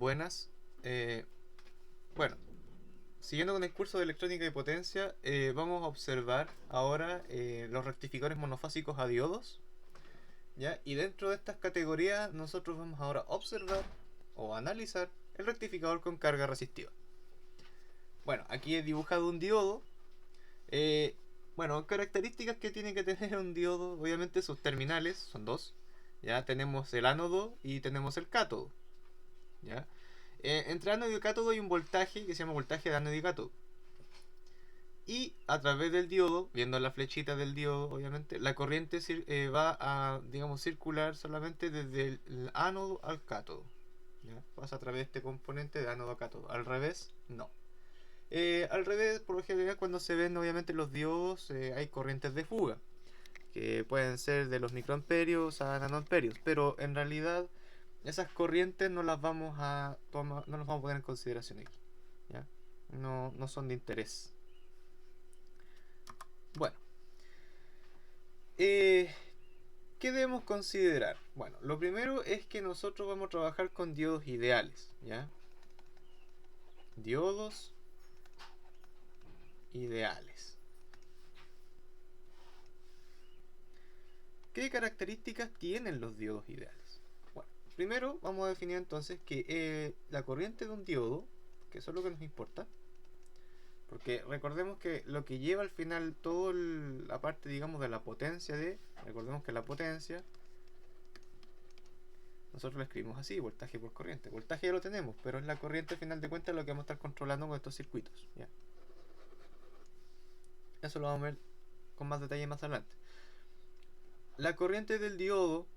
Buenas. Bueno, siguiendo con el curso de electrónica y potencia, vamos a observar ahora los rectificadores monofásicos a diodos, ¿ya? Y dentro de estas categorías nosotros vamos ahora a observar o analizar el rectificador con carga resistiva. Bueno, aquí he dibujado un diodo. Bueno, características que tiene que tener un diodo, obviamente sus terminales son dos. Ya tenemos el ánodo y tenemos el cátodo, ¿ya? Entre ánodo y cátodo hay un voltaje que se llama voltaje de ánodo y cátodo. Y a través del diodo, viendo la flechita del diodo, obviamente, la corriente va a, digamos, circular solamente desde el ánodo al cátodo. ¿Ya? Pasa a través de este componente de ánodo a cátodo. Al revés, no. Al revés, por lo general, cuando se ven, obviamente, los diodos, hay corrientes de fuga, que pueden ser de los microamperios a nanoamperios, pero en realidad esas corrientes no las vamos a tomar, no las vamos a poner en consideración aquí, ¿ya? No son de interés. Bueno, ¿qué debemos considerar? Bueno, lo primero es que nosotros vamos a trabajar con diodos ideales, ¿ya? Diodos ideales. ¿Qué características tienen los diodos ideales? Bueno, primero vamos a definir entonces que la corriente de un diodo, que eso es lo que nos importa, porque recordemos que lo que lleva al final toda la parte, digamos, de la potencia recordemos que la potencia, nosotros lo escribimos así, voltaje por corriente. Voltaje ya lo tenemos, pero es la corriente al final de cuentas lo que vamos a estar controlando con estos circuitos, ¿ya? Eso lo vamos a ver con más detalle más adelante. La corriente del diodo,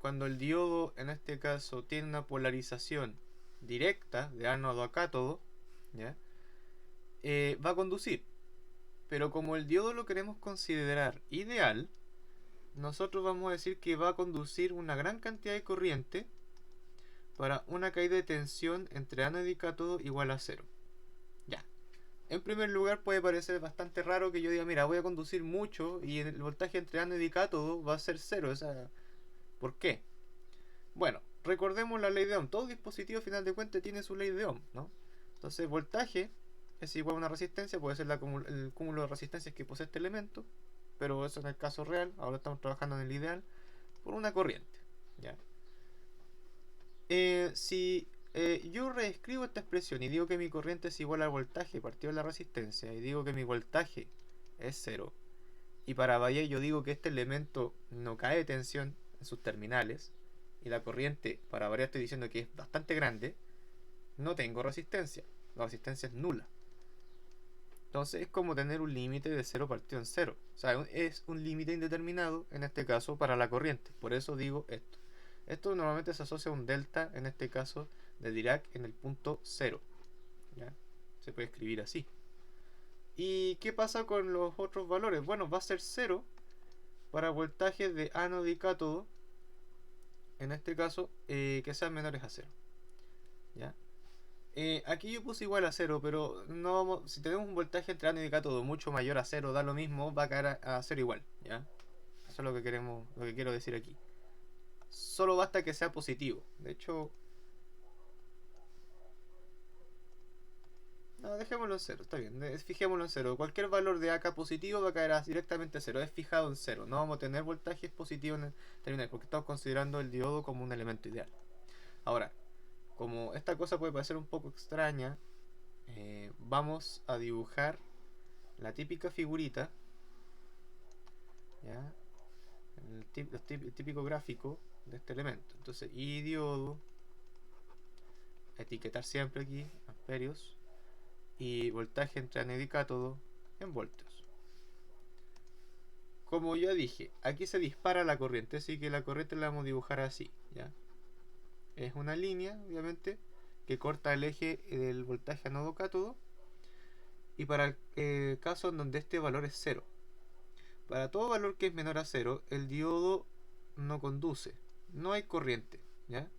cuando el diodo en este caso tiene una polarización directa de ánodo a cátodo, ¿ya? Va a conducir. Pero como el diodo lo queremos considerar ideal, nosotros vamos a decir que va a conducir una gran cantidad de corriente para una caída de tensión entre ánodo y cátodo igual a cero. Ya. En primer lugar, puede parecer bastante raro que yo diga, mira, voy a conducir mucho y el voltaje entre ánodo y cátodo va a ser cero. ¿Por qué? Bueno, recordemos la ley de Ohm. Todo dispositivo, a final de cuentas, tiene su ley de Ohm, ¿no? Entonces, voltaje es igual a una resistencia, puede ser el cúmulo de resistencias que posee este elemento, pero eso en el caso real, ahora estamos trabajando en el ideal, por una corriente, ¿ya? Si yo reescribo esta expresión y digo que mi corriente es igual al voltaje partido de la resistencia, y digo que mi voltaje es cero, y para Bayer yo digo que este elemento no cae de tensión en sus terminales, y la corriente, para variar estoy diciendo que es bastante grande, no tengo resistencia, la resistencia es nula. Entonces es como tener un límite de 0 partido en 0. O sea, es un límite indeterminado, en este caso, para la corriente. Por eso digo esto. Esto normalmente se asocia a un delta, en este caso, de Dirac en el punto 0. ¿Ya? Se puede escribir así. ¿Y qué pasa con los otros valores? Bueno, va a ser 0 para voltajes de ánodo y cátodo, en este caso, que sean menores a 0. ¿Ya? Aquí yo puse igual a 0, pero no si tenemos un voltaje entre ánodo y cátodo mucho mayor a 0, da lo mismo, va a caer a 0 igual, ¿ya? Eso es lo que quiero decir aquí. Solo basta que sea positivo. De hecho, no, dejémoslo en 0, está bien. Fijémoslo en 0. Cualquier valor de AK positivo va a caer directamente a 0. Es fijado en 0. No vamos a tener voltajes positivos en el terminal, porque estamos considerando el diodo como un elemento ideal. Ahora, como esta cosa puede parecer un poco extraña, vamos a dibujar la típica figurita, ¿ya? El típico gráfico de este elemento. Entonces, I diodo, etiquetar siempre aquí, amperios, y voltaje entre ánodo y cátodo en voltios. Como ya dije, aquí se dispara la corriente, así que la corriente la vamos a dibujar así, ¿ya? Es una línea, obviamente, que corta el eje del voltaje ánodo-cátodo, y para el caso en donde este valor es 0. Para todo valor que es menor a 0, el diodo no conduce, no hay corriente, ¿ya?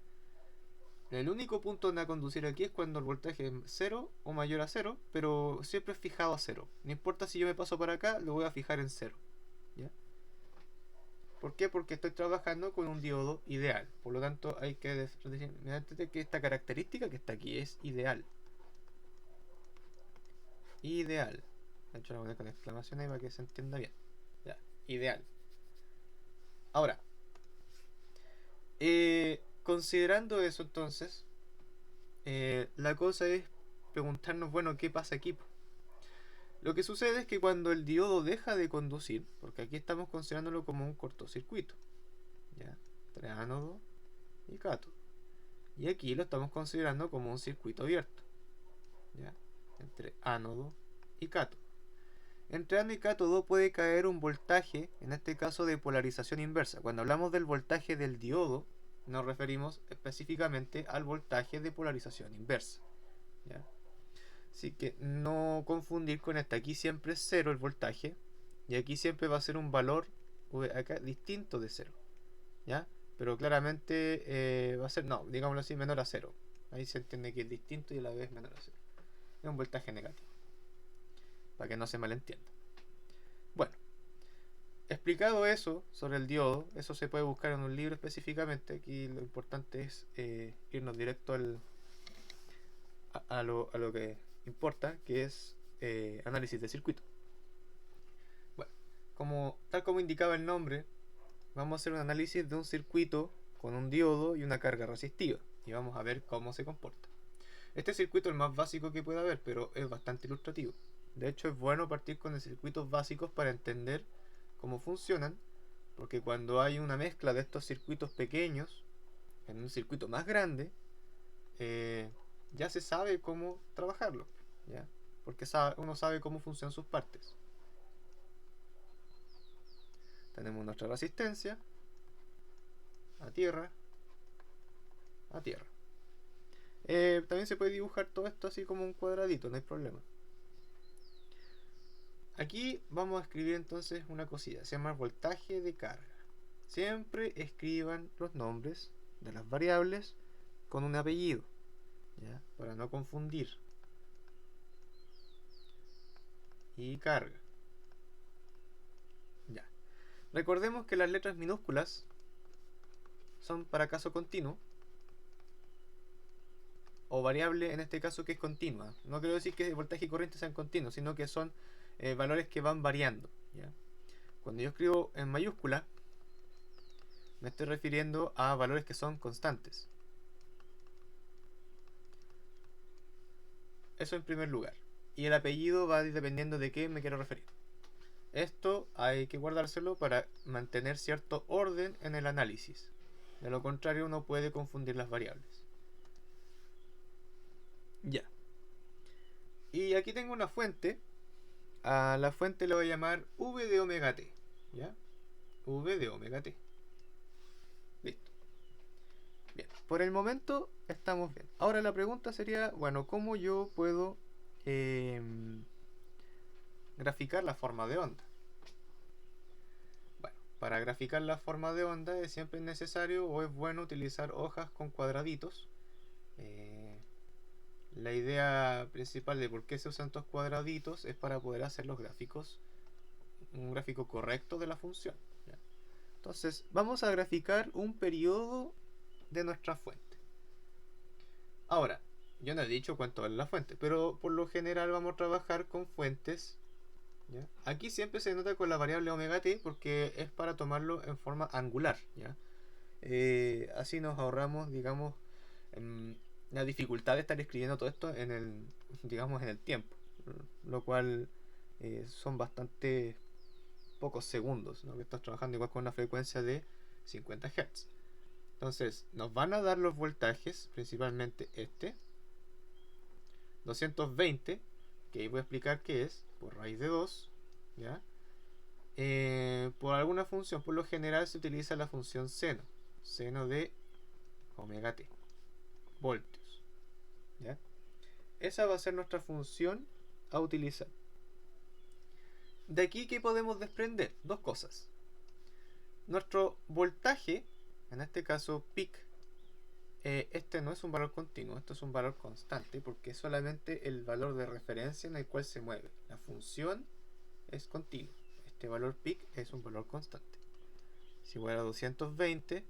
El único punto donde va a conducir aquí es cuando el voltaje es 0 o mayor a 0, pero siempre es fijado a 0. No importa si yo me paso para acá, lo voy a fijar en 0, ¿ya? ¿Por qué? Porque estoy trabajando con un diodo ideal. Por lo tanto, hay que decir que esta característica que está aquí es ideal. Ideal. De hecho, la voy a poner con exclamación ahí para que se entienda bien. Ya, ideal. Ahora, considerando eso entonces, la cosa es preguntarnos, bueno, ¿qué pasa aquí? Lo que sucede es que cuando el diodo deja de conducir, porque aquí estamos considerándolo como un cortocircuito, ¿ya? Entre ánodo y cátodo. Y aquí lo estamos considerando como un circuito abierto, ¿ya? Entre ánodo y cátodo. Entre ánodo y cátodo puede caer un voltaje, en este caso de polarización inversa. Cuando hablamos del voltaje del diodo, nos referimos específicamente al voltaje de polarización inversa, ¿ya? Así que no confundir con esta. Aquí siempre es 0 el voltaje. Y aquí siempre va a ser un valor acá distinto de 0. ¿Ya? Pero claramente va a ser, no, digámoslo así, menor a 0. Ahí se entiende que es distinto y a la vez menor a 0. Es un voltaje negativo. Para que no se malentienda. Bueno, explicado eso sobre el diodo, eso se puede buscar en un libro específicamente. Aquí lo importante es irnos directo a lo que importa, que es análisis de circuito. Bueno, tal como indicaba el nombre, vamos a hacer un análisis de un circuito con un diodo y una carga resistiva. Y vamos a ver cómo se comporta. Este circuito es el más básico que puede haber, pero es bastante ilustrativo. De hecho, es bueno partir con circuitos básicos para entender cómo funcionan, porque cuando hay una mezcla de estos circuitos pequeños en un circuito más grande, ya se sabe cómo trabajarlo, ¿ya? Porque uno sabe cómo funcionan sus partes. Tenemos nuestra resistencia a tierra, a tierra. También se puede dibujar todo esto así como un cuadradito, no hay problema. Aquí vamos a escribir entonces una cosilla, se llama voltaje de carga. Siempre escriban los nombres de las variables con un apellido, ¿ya? Para no confundir. Y carga. Ya. Recordemos que las letras minúsculas son para caso continuo, o variable en este caso que es continua. No quiero decir que voltaje y corriente sean continuos, sino que son valores que van variando, ¿ya? Cuando yo escribo en mayúscula, me estoy refiriendo a valores que son constantes. Eso en primer lugar. Y el apellido va dependiendo de qué me quiero referir. Esto hay que guardárselo para mantener cierto orden en el análisis. De lo contrario, uno puede confundir las variables. Ya. Y aquí tengo una fuente. A la fuente le voy a llamar V de omega t. ¿Ya? V de omega t. Listo. Bien. Por el momento estamos bien. Ahora la pregunta sería, bueno, ¿cómo yo puedo graficar la forma de onda? Bueno, para graficar la forma de onda es siempre necesario o es bueno utilizar hojas con cuadraditos. La idea principal de por qué se usan estos cuadraditos es para poder hacer los gráficos, un gráfico correcto de la función, ¿ya? Entonces, vamos a graficar un periodo de nuestra fuente. Ahora, yo no he dicho cuánto vale la fuente, pero por lo general vamos a trabajar con fuentes, ¿ya? Aquí siempre se nota con la variable omega t porque es para tomarlo en forma angular, ¿ya? Así nos ahorramos, digamos, la dificultad de estar escribiendo todo esto en el, digamos, en el tiempo, lo cual son bastante pocos segundos, ¿no? Que estás trabajando igual con una frecuencia de 50 Hz. Entonces, nos van a dar los voltajes, principalmente este, 220, que ahí voy a explicar qué es, por raíz de 2, ¿ya? Por alguna función, por lo general se utiliza la función seno de omega t, voltios, ¿ya? Esa va a ser nuestra función a utilizar. De aquí, ¿qué podemos desprender? Dos cosas. Nuestro voltaje, en este caso peak, este no es un valor continuo, esto es un valor constante porque es solamente el valor de referencia en el cual se mueve. La función es continua. Este valor peak es un valor constante. es igual a 220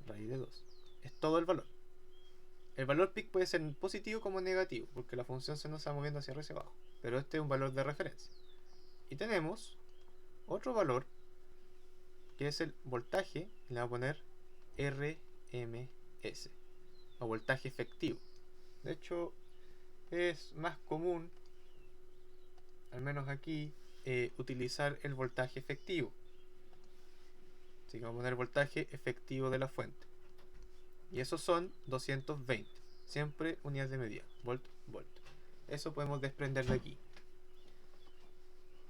raíz de 2. Es todo el valor. El valor peak puede ser positivo como negativo, porque la función se nos está moviendo hacia arriba y hacia abajo. Pero este es un valor de referencia. Y tenemos otro valor, que es el voltaje, y le vamos a poner RMS, o voltaje efectivo. De hecho, es más común, al menos aquí, utilizar el voltaje efectivo. Así que vamos a poner voltaje efectivo de la fuente. Y esos son 220. Siempre unidades de medida. Volt, volt. Eso podemos desprender de aquí.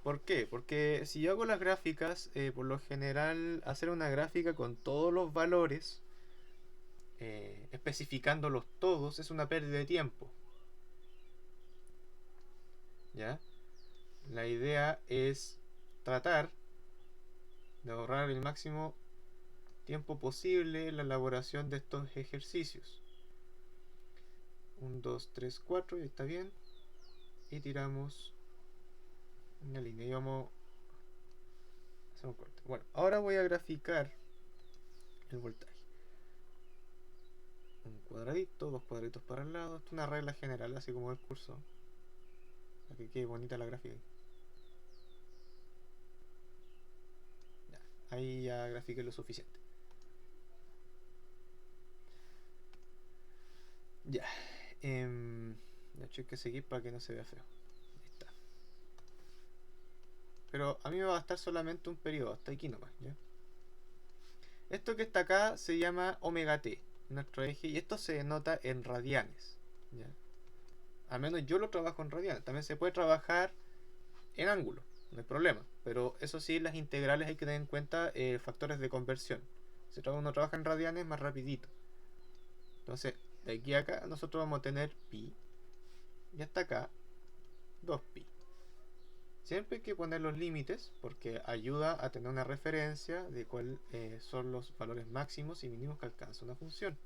¿Por qué? Porque si yo hago las gráficas, por lo general, hacer una gráfica con todos los valores, especificándolos todos, es una pérdida de tiempo. ¿Ya? La idea es tratar de ahorrar el máximo tiempo posible en la elaboración de estos ejercicios. 1, 2, 3, 4, y está bien. Y tiramos una línea y vamos a hacer un corte. Bueno, ahora voy a graficar el voltaje. Un cuadradito, dos cuadritos para el lado. Esto es una regla general, así como el curso, para que quede bonita la gráfica. Ya, ahí ya grafiqué lo suficiente. Ya. De hecho hay que seguir para que no se vea feo. Ahí está. Pero a mí me va a bastar solamente un periodo, hasta aquí nomás, ¿ya? Esto que está acá se llama omega t, nuestro eje, y esto se denota en radianes, ¿ya? Al menos yo lo trabajo en radianes. También se puede trabajar en ángulo, no hay problema. Pero eso sí, las integrales hay que tener en cuenta factores de conversión. Si uno trabaja en radianes, más rapidito. Entonces, de aquí a acá nosotros vamos a tener pi, y hasta acá 2pi. Siempre hay que poner los límites porque ayuda a tener una referencia de cuáles son los valores máximos y mínimos que alcanza una función,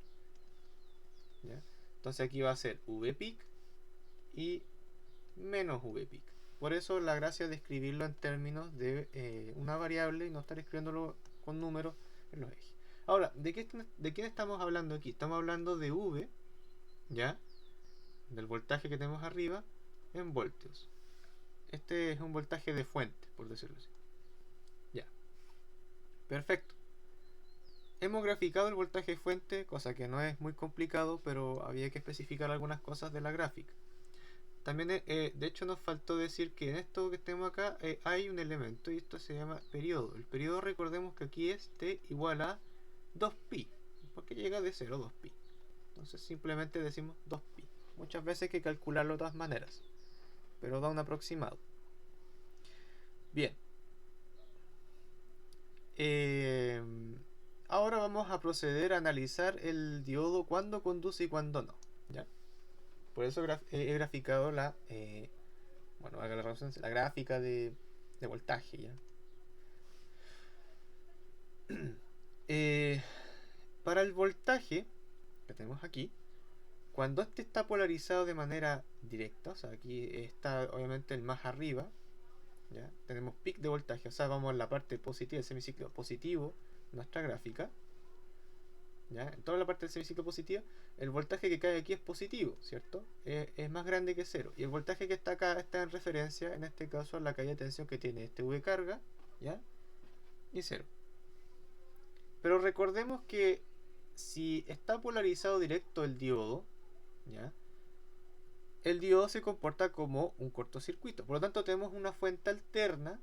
¿ya? Entonces aquí va a ser vpeak y menos vpeak. Por eso la gracia de escribirlo en términos de una variable y no estar escribiéndolo con números en los ejes. Ahora, ¿de quién estamos hablando aquí? Estamos hablando de V, ¿ya? Del voltaje que tenemos arriba en voltios. Este es un voltaje de fuente, por decirlo así. Ya. Perfecto. Hemos graficado el voltaje de fuente, cosa que no es muy complicado, pero había que especificar algunas cosas de la gráfica. También, de hecho, nos faltó decir que en esto que tenemos acá hay un elemento y esto se llama periodo. El periodo, recordemos que aquí es t igual a 2pi, porque llega de 0 a 2pi. Entonces simplemente decimos 2pi. Muchas veces hay que calcularlo de todas maneras, pero da un aproximado. Bien. Ahora vamos a proceder a analizar el diodo cuando conduce y cuando no, ¿ya? Por eso he graficado la gráfica de voltaje, ¿ya? Para el voltaje que tenemos aquí, cuando este está polarizado de manera directa, o sea, aquí está obviamente el más arriba, ¿ya? Tenemos pic de voltaje, o sea, vamos en la parte positiva del semiciclo positivo, nuestra gráfica, ¿ya? En toda la parte del semiciclo positiva, el voltaje que cae aquí es positivo, ¿cierto? Es más grande que 0. Y el voltaje que está acá está en referencia, en este caso, a la caída de tensión que tiene este V carga, ¿ya? Y 0. Pero recordemos que si está polarizado directo el diodo, ¿ya? El diodo se comporta como un cortocircuito. Por lo tanto, tenemos una fuente alterna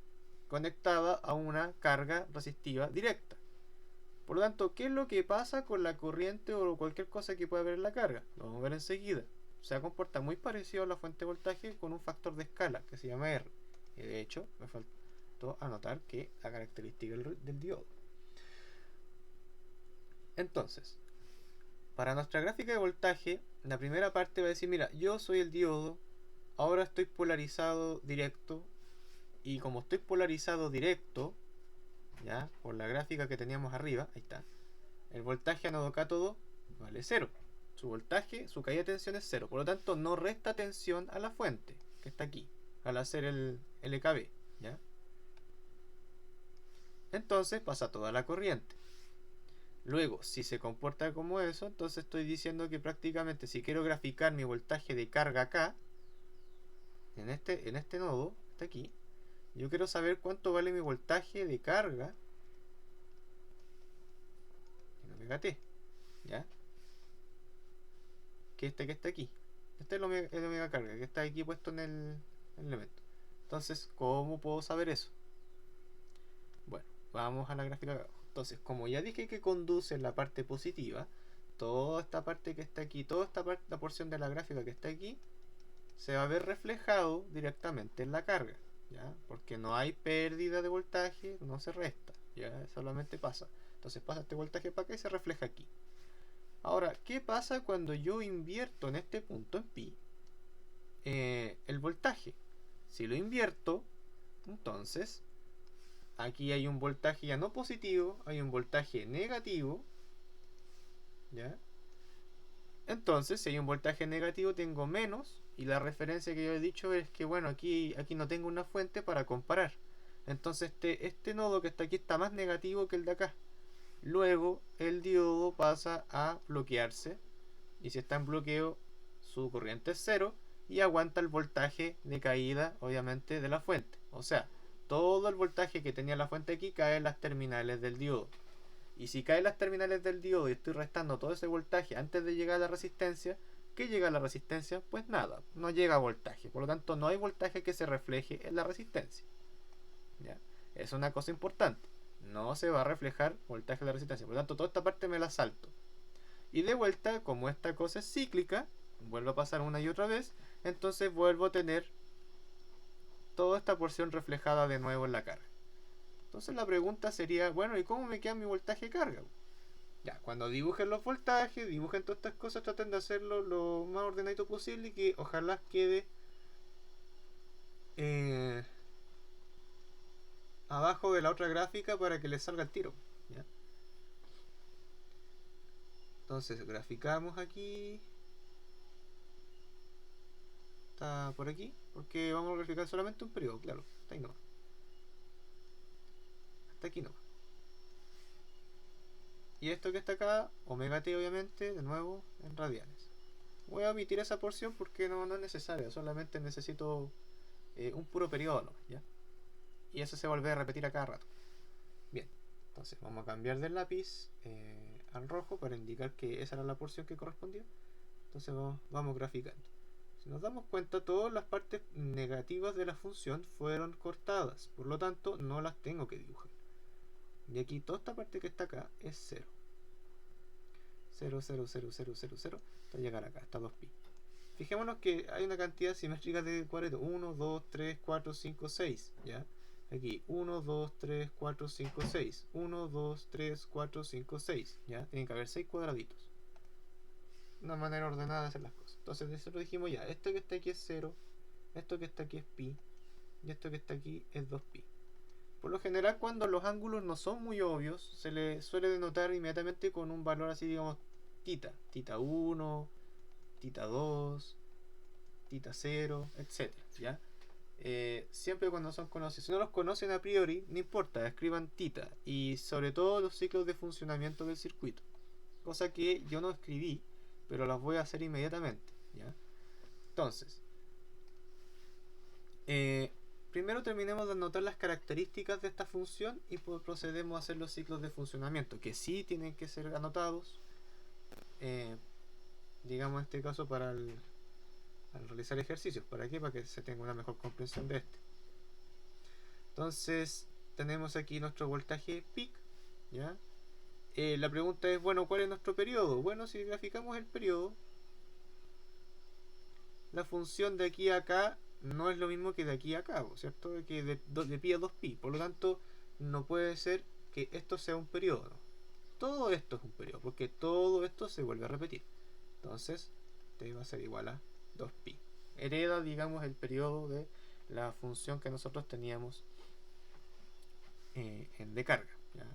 conectada a una carga resistiva directa. Por lo tanto, ¿qué es lo que pasa con la corriente o cualquier cosa que pueda haber en la carga? Lo vamos a ver enseguida. Se comporta muy parecido a la fuente de voltaje con un factor de escala que se llama R. Y de hecho, me faltó anotar que la característica del diodo. Entonces, para nuestra gráfica de voltaje, la primera parte va a decir, mira, yo soy el diodo, ahora estoy polarizado directo, y como estoy polarizado directo, ya, por la gráfica que teníamos arriba, ahí está, el voltaje ánodo cátodo vale 0. Su voltaje, su caída de tensión es 0, por lo tanto no resta tensión a la fuente, que está aquí, al hacer el LKB, ¿ya? entonces pasa toda la corriente. Luego, si se comporta como eso, entonces estoy diciendo que prácticamente si quiero graficar mi voltaje de carga acá, en este nodo, está aquí, yo quiero saber cuánto vale mi voltaje de carga en omega t, ¿ya? Que está aquí. Este es el omega carga, que está aquí puesto en el elemento. Entonces, ¿cómo puedo saber eso? Bueno, vamos a la gráfica de abajo. Entonces, como ya dije que conduce en la parte positiva, toda esta parte que está aquí, toda esta parte, la porción de la gráfica que está aquí, se va a ver reflejado directamente en la carga, ¿ya? Porque no hay pérdida de voltaje, no se resta, ya solamente pasa. Entonces pasa este voltaje para acá y se refleja aquí. Ahora, ¿qué pasa cuando yo invierto en este punto en pi el voltaje? Si lo invierto, entonces aquí hay un voltaje ya no positivo, hay un voltaje negativo, ¿ya? Entonces, si hay un voltaje negativo, tengo menos, y la referencia que yo he dicho es que, bueno, aquí no tengo una fuente para comparar. Entonces, este nodo que está aquí está más negativo que el de acá. Luego, el diodo pasa a bloquearse, y si está en bloqueo, su corriente es cero, y aguanta el voltaje de caída, obviamente, de la fuente. O sea, todo el voltaje que tenía la fuente aquí cae en las terminales del diodo. Y si caen las terminales del diodo y estoy restando todo ese voltaje antes de llegar a la resistencia, ¿qué llega a la resistencia? Pues nada, no llega a voltaje. Por lo tanto, no hay voltaje que se refleje en la resistencia. ¿Ya? Es una cosa importante. No se va a reflejar voltaje en la resistencia. Por lo tanto, toda esta parte me la salto. Y de vuelta, como esta cosa es cíclica, vuelvo a pasar una y otra vez, entonces vuelvo a tener toda esta porción reflejada de nuevo en la carga. Entonces la pregunta sería, bueno, ¿y cómo me queda mi voltaje de carga? Ya, cuando dibujen los voltajes, dibujen todas estas cosas, traten de hacerlo lo más ordenadito posible y que ojalá quede eh, abajo de la otra gráfica para que les salga el tiro. ¿Ya? Entonces, graficamos aquí. Está por aquí, porque vamos a graficar solamente un periodo, claro. Hasta ahí no. Hasta aquí no. Y esto que está acá, omega t obviamente, de nuevo, en radianes. Voy a omitir esa porción porque no es necesaria, solamente necesito un puro periodo, ¿no? ¿Ya? Y eso se vuelve a repetir a cada rato. Bien, entonces vamos a cambiar del lápiz al rojo para indicar que esa era la porción que correspondía. Entonces vamos graficando. Si nos damos cuenta, todas las partes negativas de la función fueron cortadas, por lo tanto no las tengo que dibujar. Y aquí toda esta parte que está acá es 0. 0, 0, 0, 0, 0, 0, hasta llegar acá, hasta 2pi. Fijémonos que hay una cantidad simétrica de cuadritos. 1, 2, 3, 4, 5, 6. ¿Ya? Aquí 1, 2, 3, 4, 5, 6. 1, 2, 3, 4, 5, 6. ¿Ya? Tienen que haber 6 cuadraditos. Una manera ordenada de hacer las cosas. Entonces nosotros dijimos ya, esto que está aquí es 0, esto que está aquí es pi, y esto que está aquí es 2pi. Por lo general, cuando los ángulos no son muy obvios, se le suele denotar inmediatamente con un valor así, digamos, tita. Tita 1, tita 2, tita 0, etc. ¿Ya? Siempre cuando son conocidos. Si no los conocen a priori, no importa, escriban tita. Y sobre todo los ciclos de funcionamiento del circuito. Cosa que yo no escribí, pero las voy a hacer inmediatamente. ¿Ya? Entonces, primero terminemos de anotar las características de esta función y procedemos a hacer los ciclos de funcionamiento, que sí tienen que ser anotados, digamos en este caso al realizar ejercicios. ¿Para qué? Para que se tenga una mejor comprensión de este. Entonces tenemos aquí nuestro voltaje peak, ¿ya? La pregunta es, bueno, ¿cuál es nuestro periodo? Bueno, si graficamos el periodo, la función de aquí a acá no es lo mismo que de aquí a acá, ¿cierto? Que de pi a 2pi. Por lo tanto, no puede ser que esto sea un periodo. Todo esto es un periodo, porque todo esto se vuelve a repetir. Entonces, t va a ser igual a 2pi. Hereda, digamos, el periodo de la función que nosotros teníamos de carga. ¿Ya?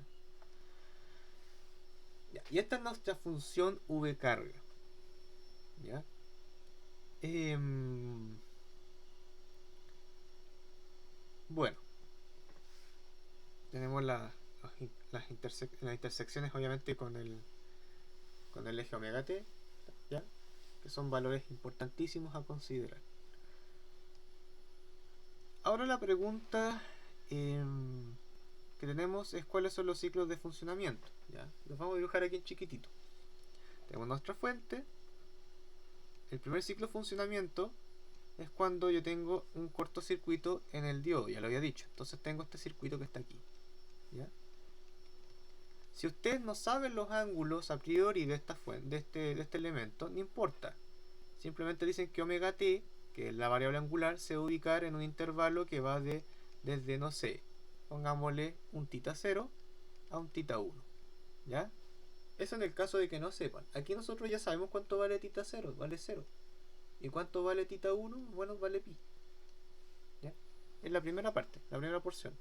Ya. Y esta es nuestra función v carga. ¿Ya? Bueno, tenemos las intersecciones obviamente con el eje omega t, ¿ya? Que son valores importantísimos a considerar. Ahora la pregunta que tenemos es cuáles son los ciclos de funcionamiento, ¿ya? Los vamos a dibujar aquí en chiquitito. Tenemos nuestra fuente. El primer ciclo de funcionamiento es cuando yo tengo un cortocircuito en el diodo, ya lo había dicho. Entonces tengo este circuito que está aquí, ¿ya? Si ustedes no saben los ángulos a priori de esta fuente, de este elemento, no importa. Simplemente dicen que omega t, que es la variable angular, se va a ubicar en un intervalo que va desde, no sé, pongámosle un θ 0 a un θ 1, ¿ya? Eso en el caso de que no sepan. Aquí nosotros ya sabemos cuánto vale θ 0, vale 0. ¿Y cuánto vale θ 1? Bueno, vale pi. ¿Ya? Es la primera parte, la primera porción.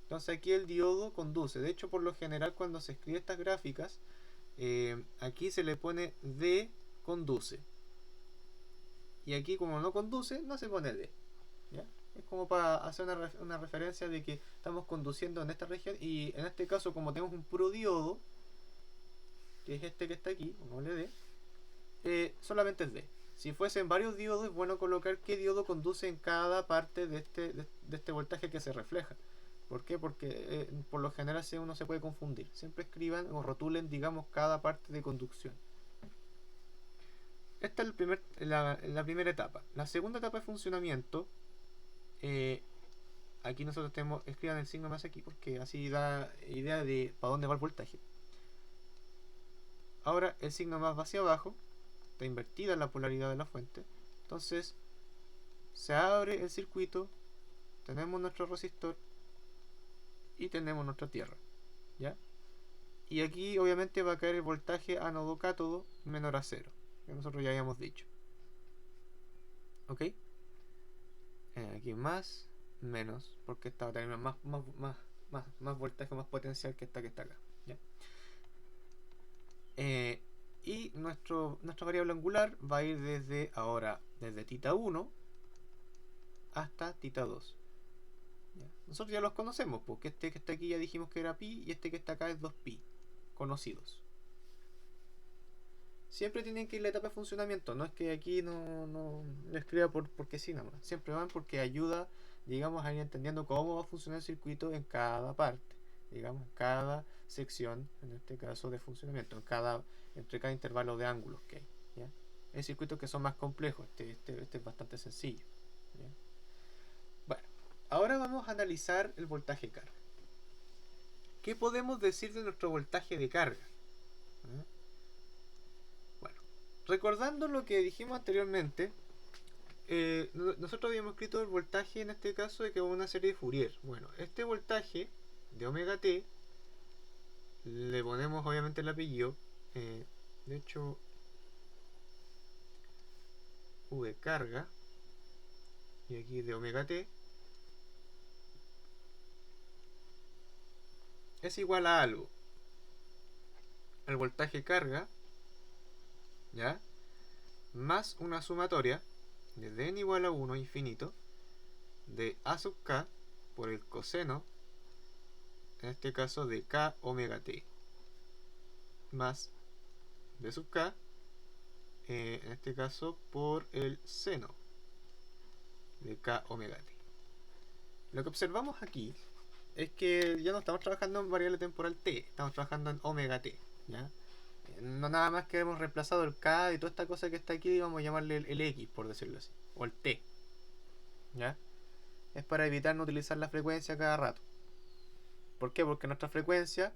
Entonces aquí el diodo conduce. De hecho, por lo general, cuando se escribe estas gráficas, aquí se le pone D conduce. Y aquí, como no conduce, no se pone D. ¿Ya? Es como para hacer una referencia de que estamos conduciendo en esta región. Y en este caso, como tenemos un puro diodo, que es este que está aquí, pongámosle D, solamente es D. Si fuesen varios diodos, es bueno colocar qué diodo conduce en cada parte de este voltaje que se refleja. ¿Por qué? Porque por lo general uno se puede confundir. Siempre escriban o rotulen, digamos, cada parte de conducción. Esta es la primera etapa. La segunda etapa de funcionamiento, aquí nosotros tenemos, escriban el signo más aquí porque así da idea de para dónde va el voltaje. Ahora el signo más va hacia abajo, está invertida la polaridad de la fuente. Entonces se abre el circuito, tenemos nuestro resistor y tenemos nuestra tierra, ¿ya? Y aquí obviamente va a caer el voltaje ánodo-cátodo menor a 0, que nosotros ya habíamos dicho. ¿Ok? Aquí más, menos, porque esta va a tener más voltaje, más potencial que esta que está acá, ¿ya? Y nuestra variable angular va a ir desde θ 1 hasta θ 2. ¿Ya? Nosotros ya los conocemos, porque este que está aquí ya dijimos que era pi y este que está acá es 2pi, conocidos. Siempre tienen que ir la etapa de funcionamiento, no es que aquí no escriba porque sí, nada más. Siempre van porque ayuda, digamos, a ir entendiendo cómo va a funcionar el circuito en cada parte, digamos, en cada sección, en este caso de funcionamiento, entre cada intervalo de ángulos que hay, ¿ya? Hay circuitos que son más complejos, este es bastante sencillo, ¿ya? Bueno, ahora vamos a analizar el voltaje carga. ¿Qué podemos decir de nuestro voltaje de carga? ¿Ah? Bueno, recordando lo que dijimos anteriormente, nosotros habíamos escrito el voltaje en este caso de que una serie de Fourier. Bueno, este voltaje de omega t le ponemos obviamente el apellido, de hecho V carga, y aquí de omega t es igual a algo, el voltaje carga, ¿ya? Más una sumatoria de n igual a 1 infinito de a sub k por el coseno, en este caso de k omega t, más b sub k, en este caso por el seno de k omega t. Lo que observamos aquí es que ya no estamos trabajando en variable temporal t, estamos trabajando en omega t, ¿ya? No nada más que hemos reemplazado el k y toda esta cosa que está aquí, vamos a llamarle el x, por decirlo así, o el t, ¿ya? Es para evitar no utilizar la frecuencia cada rato. ¿Por qué? Porque nuestra frecuencia,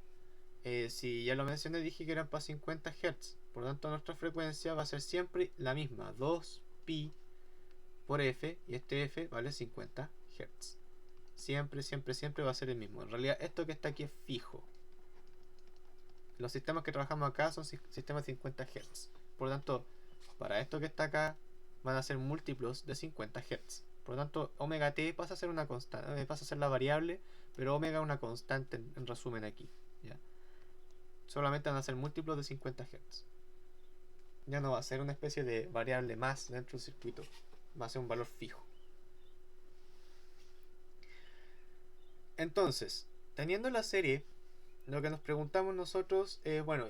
si ya lo mencioné, dije que eran para 50 Hz. Por lo tanto, nuestra frecuencia va a ser siempre la misma, 2pi por f, y este f vale 50 Hz. Siempre, siempre, siempre va a ser el mismo. En realidad, esto que está aquí es fijo. Los sistemas que trabajamos acá son sistemas de 50 Hz. Por lo tanto, para esto que está acá, van a ser múltiplos de 50 Hz. Por lo tanto, omega t pasa a ser una constante, pasa a ser la variable, pero omega una constante en resumen aquí, ¿ya? Solamente van a ser múltiplos de 50 Hz. Ya no va a ser una especie de variable más dentro del circuito, va a ser un valor fijo. Entonces, teniendo la serie lo que nos preguntamos nosotros es, bueno,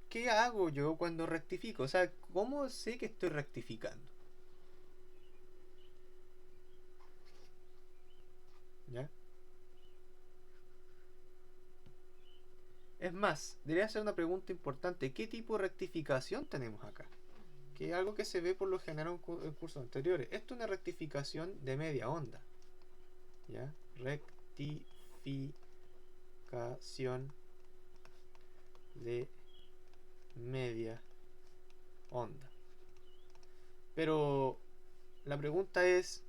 ¿qué hago yo cuando rectifico? O sea, ¿cómo sé que estoy rectificando? ¿Ya? Es más, debería ser una pregunta importante. ¿Qué tipo de rectificación tenemos acá? Que es algo que se ve por lo general en cursos anteriores. Esto es una rectificación de media onda. ¿Ya? Rectificación de media onda. Pero la pregunta es...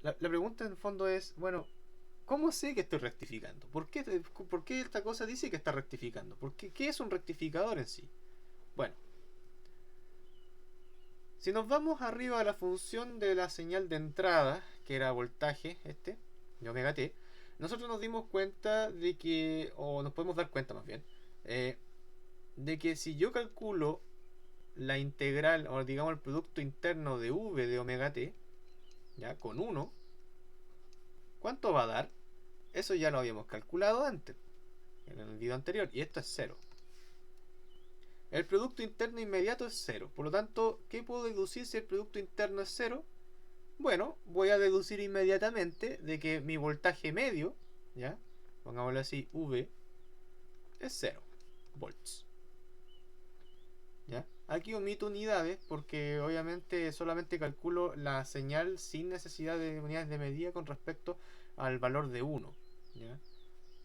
la pregunta en el fondo es, bueno, ¿cómo sé que estoy rectificando? ¿Por qué esta cosa dice que está rectificando? ¿Qué es un rectificador en sí? Bueno, si nos vamos arriba a la función de la señal de entrada, que era voltaje, de omega t, nosotros nos dimos cuenta de que, o nos podemos dar cuenta más bien, eh, de que si yo calculo la integral, o digamos el producto interno de v de omega t, ya, con 1, ¿cuánto va a dar? Eso ya lo habíamos calculado antes, en el video anterior, y esto es 0. El producto interno inmediato es 0. Por lo tanto, ¿qué puedo deducir si el producto interno es 0? Bueno, voy a deducir inmediatamente de que mi voltaje medio, ¿ya? Pongámoslo así, V, es 0 volts. ¿Ya? Aquí omito unidades porque obviamente solamente calculo la señal sin necesidad de unidades de medida con respecto al valor de 1. ¿Ya?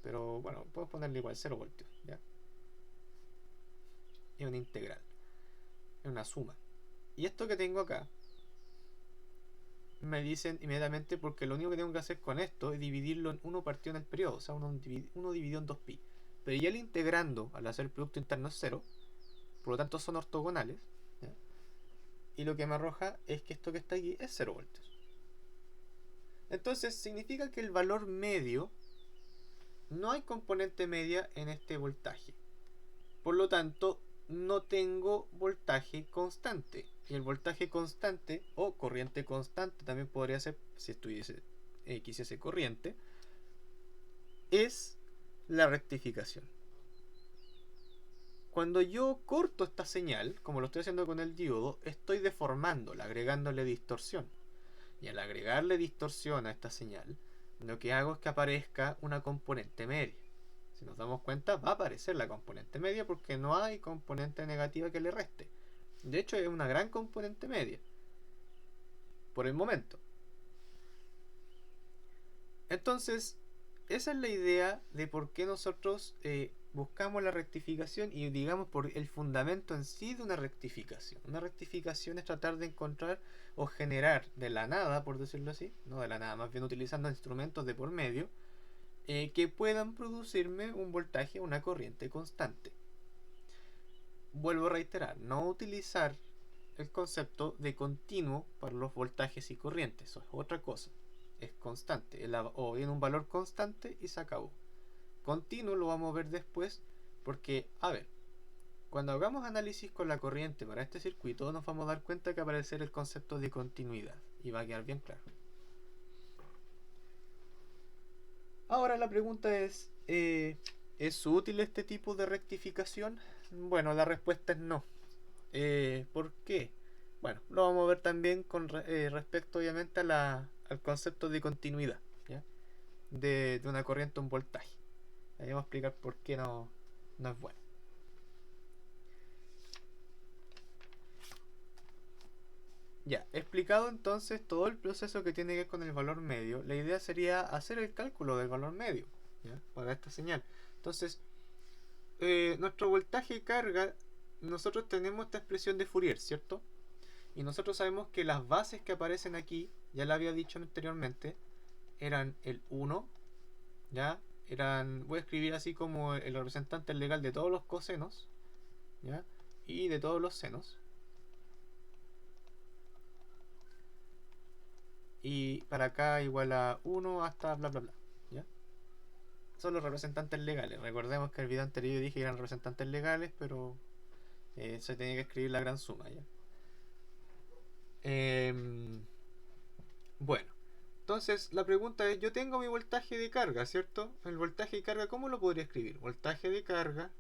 Pero bueno, puedo ponerle igual 0 voltios. ¿Ya? Es una integral, es una suma. Y esto que tengo acá, me dicen inmediatamente porque lo único que tengo que hacer con esto es dividirlo en 1 partido en el periodo, o sea, 1 dividido en 2pi. Pero ya el integrando, al hacer el producto interno es 0, por lo tanto son ortogonales, ¿ya? Y lo que me arroja es que esto que está aquí es 0 voltios. Entonces significa que el valor medio, no hay componente media en este voltaje. Por lo tanto, no tengo voltaje constante. Y el voltaje constante, o corriente constante también podría ser, si quisiese corriente, es la rectificación. Cuando yo corto esta señal, como lo estoy haciendo con el diodo, estoy deformándola, agregándole distorsión. Y al agregarle distorsión a esta señal, lo que hago es que aparezca una componente media. Si nos damos cuenta, va a aparecer la componente media porque no hay componente negativa que le reste. De hecho, es una gran componente media. Por el momento. Entonces, esa es la idea de por qué nosotros buscamos la rectificación y digamos por el fundamento en sí de una rectificación. Una rectificación es tratar de encontrar o generar de la nada, por decirlo así, no de la nada, más bien utilizando instrumentos de por medio, que puedan producirme un voltaje, una corriente constante. Vuelvo a reiterar, no utilizar el concepto de continuo para los voltajes y corrientes, eso es otra cosa. Es constante, o en un valor constante y se acabó. Continuo lo vamos a ver después porque, a ver, cuando hagamos análisis con la corriente para este circuito nos vamos a dar cuenta que aparece el concepto de continuidad y va a quedar bien claro. Ahora la pregunta ¿es útil este tipo de rectificación? Bueno, la respuesta es no. ¿Por qué? Bueno, lo vamos a ver también con respecto obviamente al concepto de continuidad, ¿ya? De una corriente, un voltaje. Ahí vamos a explicar por qué no es bueno. Ya, explicado entonces todo el proceso que tiene que ver con el valor medio, la idea sería hacer el cálculo del valor medio, ¿ya? Para esta señal. Entonces, nuestro voltaje carga, nosotros tenemos esta expresión de Fourier, ¿cierto? Y nosotros sabemos que las bases que aparecen aquí, ya lo había dicho anteriormente, eran el 1, ¿ya? Voy a escribir así como el representante legal de todos los cosenos, ¿ya? Y de todos los senos. Y para acá igual a 1 hasta bla bla bla, ¿ya? Son los representantes legales. Recordemos que en el video anterior yo dije que eran representantes legales, pero se tenía que escribir la gran suma, ¿ya? Bueno, Entonces, la pregunta es, yo tengo mi voltaje de carga, ¿cierto? El voltaje de carga, ¿cómo lo podría escribir? Voltaje de carga,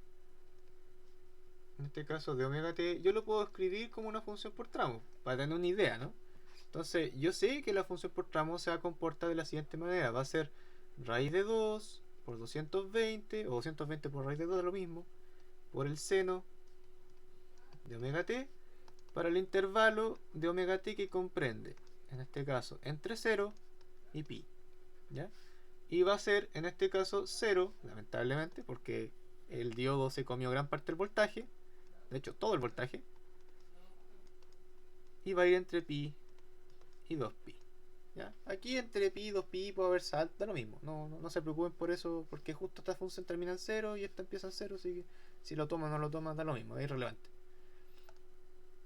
en este caso de omega t, yo lo puedo escribir como una función por tramo, para tener una idea, ¿no? Entonces, yo sé que la función por tramo se va a comportar de la siguiente manera. Va a ser raíz de 2 por 220, o 220 por raíz de 2, lo mismo, por el seno de omega t, para el intervalo de omega t que comprende, en este caso, entre 0 y pi, ¿ya? Y va a ser, en este caso, 0, lamentablemente, porque el diodo se comió gran parte del voltaje, de hecho, todo el voltaje, y va a ir entre pi y 2pi. ¿Ya? Aquí entre pi y 2pi puede haber salto, da lo mismo. No se preocupen por eso, porque justo esta función termina en 0 y esta empieza en 0, así que si lo toma o no lo toma, da lo mismo, es irrelevante.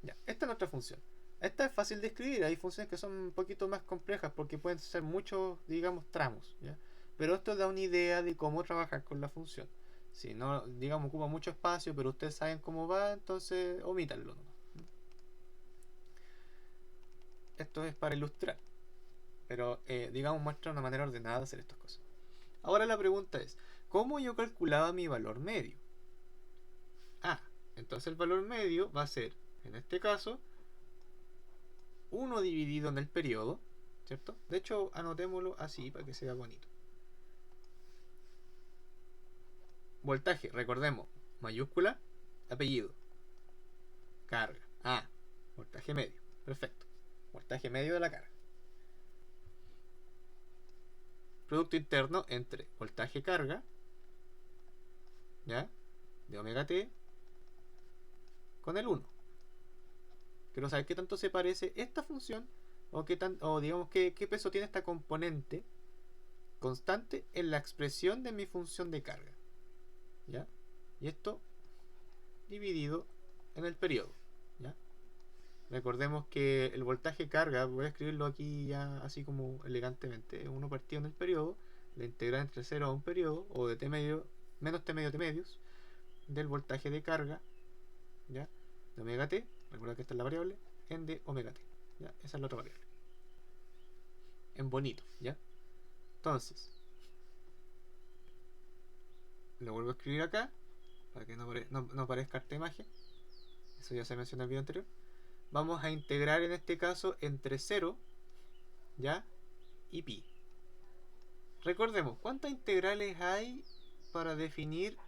Ya, esta es nuestra función. Esta es fácil de escribir, hay funciones que son un poquito más complejas porque pueden ser muchos, digamos, tramos, ¿ya? Pero esto da una idea de cómo trabajar con la función. Si no, digamos, ocupa mucho espacio, pero ustedes saben cómo va, entonces omítanlo nomás. Esto es para ilustrar, pero digamos, muestra una manera ordenada de hacer estas cosas. Ahora la pregunta es, ¿cómo yo calculaba mi valor medio? Entonces el valor medio va a ser, en este caso, 1 dividido en el periodo, ¿cierto? De hecho, anotémoslo así para que sea bonito. Voltaje, recordemos, mayúscula, apellido, carga. Voltaje medio, perfecto. Voltaje medio de la carga. Producto interno entre voltaje carga, ¿ya? De omega t con el 1. Quiero saber qué tanto se parece esta función o digamos qué peso tiene esta componente constante en la expresión de mi función de carga, ¿ya? Y esto dividido en el periodo, ¿ya? Recordemos que el voltaje carga, voy a escribirlo aquí ya así como elegantemente, 1 partido en el periodo, la integral entre 0 a un periodo, o de t medio, menos t medio t medios, del voltaje de carga, ¿ya? De omega t, recuerda que esta es la variable, en de omega t, ¿ya? Esa es la otra variable. En bonito, ¿ya? Entonces, lo vuelvo a escribir acá, para que no parezca arte de magia. Eso ya se mencionó en el video anterior. Vamos a integrar en este caso entre 0, ¿ya? Y pi. Recordemos, ¿cuántas integrales hay para definir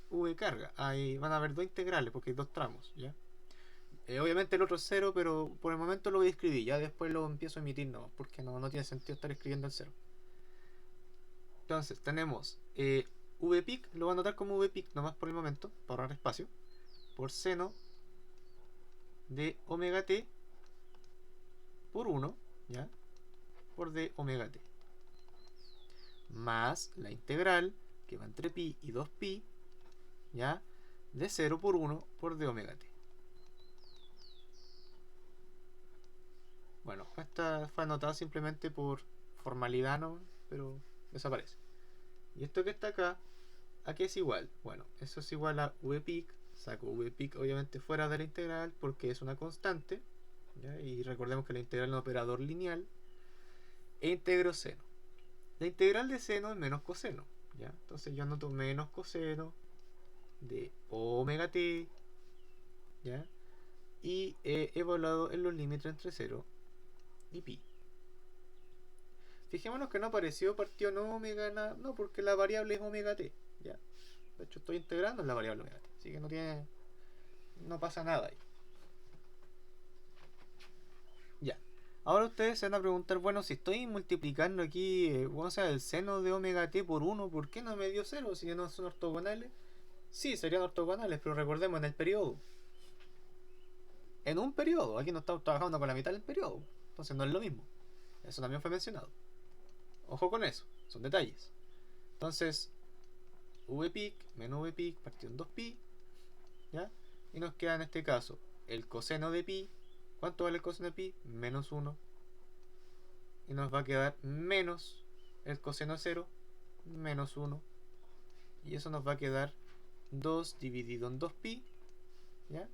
v carga? Van a haber dos integrales porque hay dos tramos, ¿ya? Obviamente el otro es 0, pero por el momento lo voy a escribir. Ya después lo empiezo a emitir, no, porque no tiene sentido estar escribiendo el 0. Entonces tenemos vpic, lo voy a anotar como vpic nomás por el momento, para ahorrar espacio, por seno de omega t por 1, ¿ya? Por d omega t, más la integral que va entre pi y 2pi, ¿ya? De 0 por 1 por d omega t. Bueno, esta fue anotada simplemente por formalidad, ¿no? Pero desaparece. Y esto que está acá, ¿a qué es igual? Bueno, eso es igual a vpic. Saco vpic obviamente fuera de la integral porque es una constante, ¿ya? Y recordemos que la integral es un operador lineal. E integro seno. La integral de seno es menos coseno, ¿ya? Entonces yo anoto menos coseno de omega t, ¿ya? Y he evaluado en los límites entre 0 y pi. Fijémonos que no apareció partido no omega nada, no, porque la variable es omega t, ¿ya? De hecho estoy integrando en la variable omega t, así que no pasa nada ahí. Ya. Ahora ustedes se van a preguntar, bueno, si estoy multiplicando aquí, el seno de omega t por 1, ¿por qué no me dio 0 si no son ortogonales? Sí, serían ortogonales, pero recordemos en el periodo. En un periodo, aquí no estamos trabajando con la mitad del periodo, entonces no es lo mismo. Eso también fue mencionado. Ojo con eso, son detalles. Entonces, vpic menos vpic partido en 2pi, ¿ya? Y nos queda en este caso el coseno de pi. ¿Cuánto vale el coseno de pi? Menos 1. Y nos va a quedar menos el coseno de 0, menos 1. Y eso nos va a quedar 2 dividido en 2pi, ¿ya?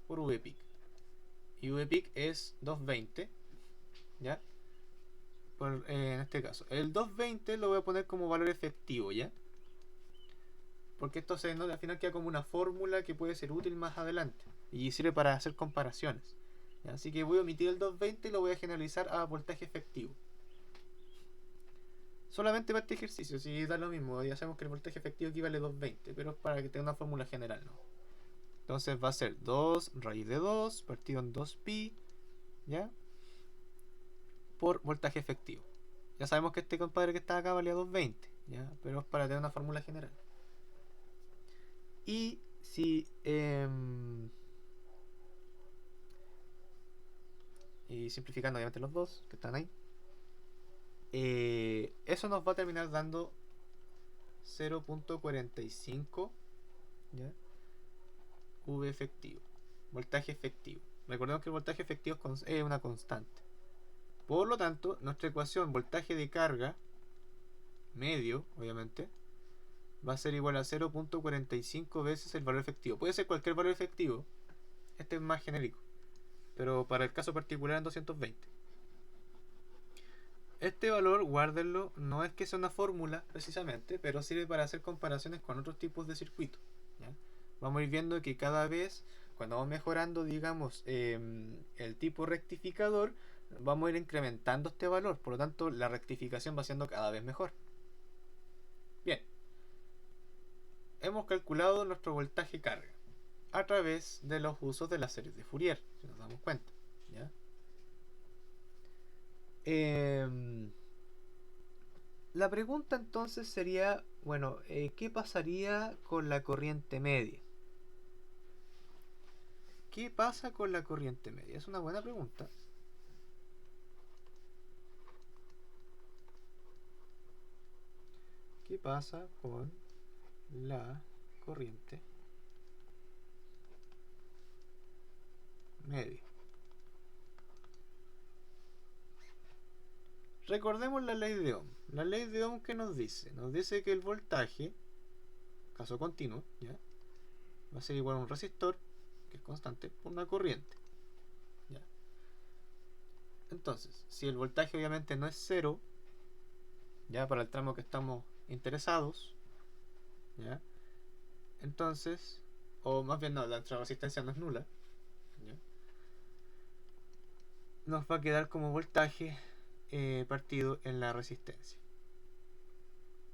Por vpic. Y vpic es 220, ¿ya? en este caso. El 220 lo voy a poner como valor efectivo, ¿ya? Porque esto al final queda como una fórmula que puede ser útil más adelante y sirve para hacer comparaciones, ¿ya? Así que voy a omitir el 220 y lo voy a generalizar a voltaje efectivo. Solamente para este ejercicio, si da lo mismo, ya sabemos que el voltaje efectivo equivale a 220, pero es para que tenga una fórmula general, ¿no? Entonces va a ser 2 raíz de 2 partido en 2pi, ¿ya? Por voltaje efectivo. Ya sabemos que este compadre que está acá valía 220, ¿ya? Pero es para tener una fórmula general. Y si y simplificando obviamente los dos que están ahí, eso nos va a terminar dando 0.45, ¿ya? V efectivo, voltaje efectivo. Recordemos que el voltaje efectivo es una constante. Por lo tanto, nuestra ecuación voltaje de carga medio, obviamente, va a ser igual a 0.45 veces el valor efectivo. Puede ser cualquier valor efectivo. Este es más genérico, pero para el caso particular en 220. Este valor, guárdenlo, no es que sea una fórmula precisamente, pero sirve para hacer comparaciones con otros tipos de circuitos, ¿ya? Vamos a ir viendo que cada vez, cuando vamos mejorando, digamos, el tipo rectificador, vamos a ir incrementando este valor. Por lo tanto, la rectificación va siendo cada vez mejor. Bien, hemos calculado nuestro voltaje carga a través de los usos de las series de Fourier, si nos damos cuenta, ¿ya? La pregunta entonces sería, bueno, ¿qué pasaría con la corriente media? ¿Qué pasa con la corriente media? Es una buena pregunta. ¿Qué pasa con la corriente media? Recordemos la ley de Ohm. La ley de Ohm, ¿qué nos dice? Nos dice que el voltaje, caso continuo, ¿ya? Va a ser igual a un resistor, que es constante, por una corriente, ¿ya? Entonces, si el voltaje obviamente no es cero, ya para el tramo que estamos interesados, ¿ya? Entonces, o más bien no, la resistencia no es nula, ¿ya? Nos va a quedar como voltaje partido en la resistencia.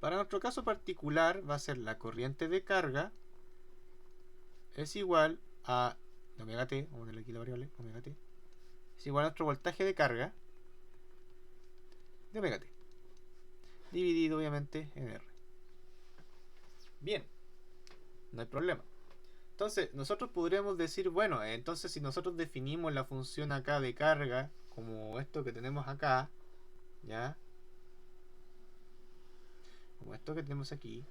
Para nuestro caso particular va a ser la corriente de carga es igual a omega t, vamos a ponerle aquí la variable, omega t, es igual a nuestro voltaje de carga de omega t, dividido obviamente en R. Bien, no hay problema. Entonces, nosotros podríamos decir, bueno, entonces si nosotros definimos la función acá de carga como esto que tenemos acá, ¿ya? Como esto que tenemos aquí.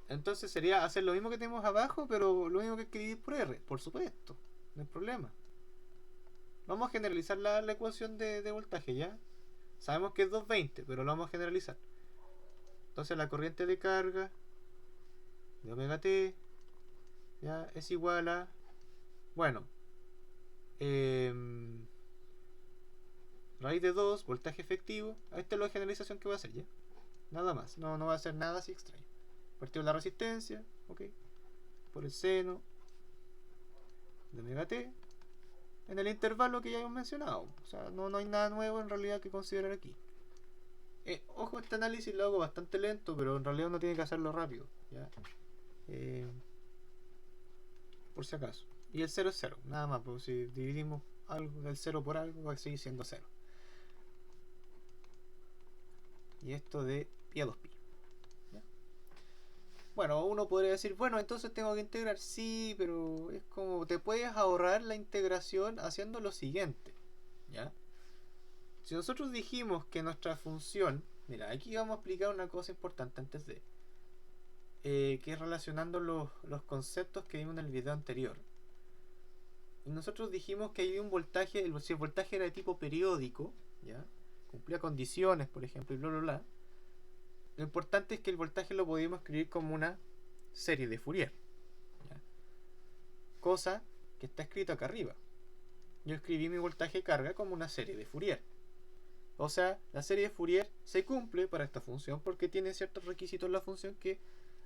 Entonces sería hacer lo mismo que tenemos abajo, pero lo único que es que dividir por R, por supuesto, no hay problema. Vamos a generalizar la ecuación de voltaje, ¿ya? Sabemos que es 220, pero lo vamos a generalizar. Entonces la corriente de carga de omega t, ¿ya? Es igual a, bueno, raíz de 2, voltaje efectivo. Esta es la generalización que va a hacer, ¿ya? Nada más, no va a ser nada así extraño. Partido de la resistencia, ok, por el seno de omega t en el intervalo que ya hemos mencionado. O sea, no hay nada nuevo en realidad que considerar aquí. Ojo, este análisis lo hago bastante lento, pero en realidad uno tiene que hacerlo rápido, ¿ya? Por si acaso. Y el 0 es 0, nada más, porque si dividimos algo del 0 por algo va a seguir siendo 0. Y esto de pi a 2pi. ¿Ya? Bueno, uno podría decir, bueno, entonces tengo que integrar. Sí, pero es como te puedes ahorrar la integración haciendo lo siguiente, ¿ya? Si nosotros dijimos que nuestra función, mira, aquí vamos a explicar una cosa importante antes de, que es relacionando los conceptos que vimos en el video anterior. Y nosotros dijimos que hay un voltaje, si el voltaje era de tipo periódico, ¿ya? Cumplía condiciones, por ejemplo, y bla bla bla. Lo importante es que el voltaje lo podíamos escribir como una serie de Fourier, ¿ya? Cosa que está escrito acá arriba. Yo escribí mi voltaje carga como una serie de Fourier. O sea, la serie de Fourier se cumple para esta función porque tiene ciertos requisitos la función que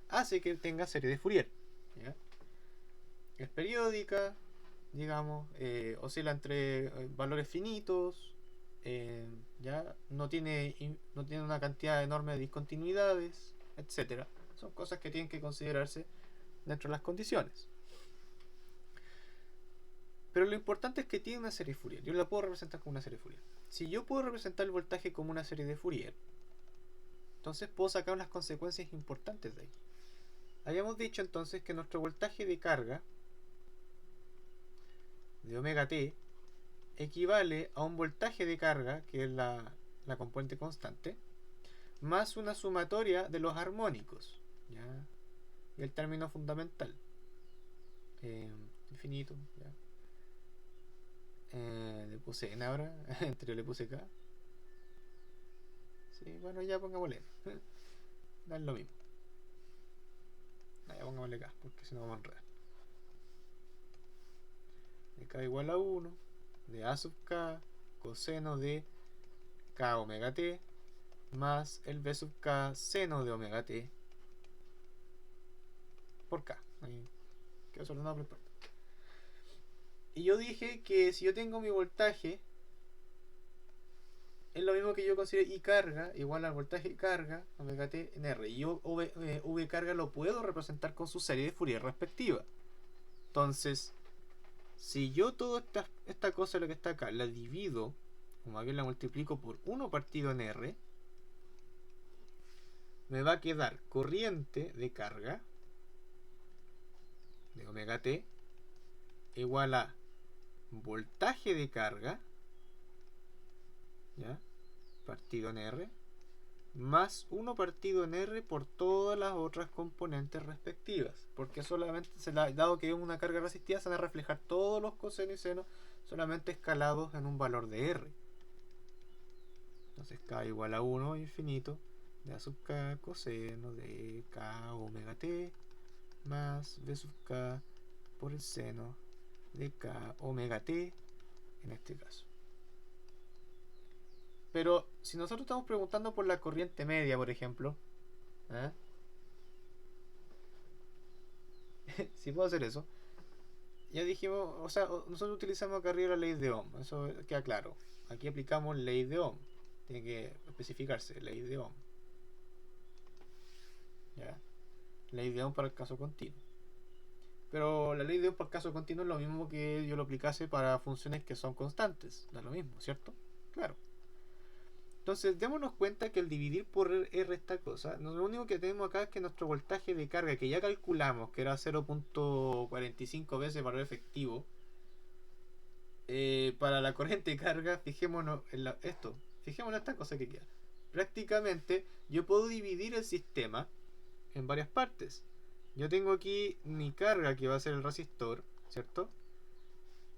hace que tenga serie de Fourier. ¿Ya? Es periódica, digamos, oscila entre valores finitos, ya no tiene una cantidad enorme de discontinuidades, etcétera. Son cosas que tienen que considerarse dentro de las condiciones. Pero lo importante es que tiene una serie de Fourier. Yo la puedo representar como una serie de Fourier. Si yo puedo representar el voltaje como una serie de Fourier, entonces puedo sacar unas consecuencias importantes de ahí. Habíamos dicho entonces que nuestro voltaje de carga de omega t equivale a un voltaje de carga, que es la componente constante, más una sumatoria de los armónicos, ¿ya? Y el término fundamental, infinito, ¿ya? Le puse n ahora, anterior le puse k. Sí, bueno, ya pongámosle n. Da lo mismo. No, ya pongámosle k, porque si no vamos a enredar. De k igual a 1, de a sub k, coseno de k omega t, más el b sub k seno de omega t por k. Ahí quedó desordenado, pero importa. Y yo dije que si yo tengo mi voltaje, es lo mismo que yo considero I carga igual al voltaje carga omega t en R. Y yo v carga lo puedo representar con su serie de Fourier respectiva. Entonces, si yo toda esta cosa, lo que está acá, la divido, o más bien la multiplico por 1 partido en R, me va a quedar corriente de carga de omega t igual a voltaje de carga, ¿ya? Partido en R, más 1 partido en R por todas las otras componentes respectivas, porque solamente dado que es una carga resistida, se van a reflejar todos los cosenos y senos solamente escalados en un valor de R. Entonces k igual a 1 infinito de a sub k coseno de k omega t más b sub k por el seno de k omega t en este caso. Pero si nosotros estamos preguntando por la corriente media, por ejemplo, si puedo hacer eso, ya dijimos, o sea, nosotros utilizamos acá arriba la ley de Ohm, eso queda claro. Aquí aplicamos ley de Ohm, tiene que especificarse, ley de Ohm, ¿ya? Ley de Ohm para el caso continuo. Pero la ley de Ohm para el caso continuo es lo mismo que yo lo aplicase para funciones que son constantes, da lo mismo, ¿cierto? Claro. Entonces, démonos cuenta que al dividir por R esta cosa, lo único que tenemos acá es que nuestro voltaje de carga, que ya calculamos que era 0.45 veces valor efectivo, para la corriente de carga, fijémonos en fijémonos en esta cosa que queda. Prácticamente, yo puedo dividir el sistema en varias partes. Yo tengo aquí mi carga, que va a ser el resistor, ¿cierto?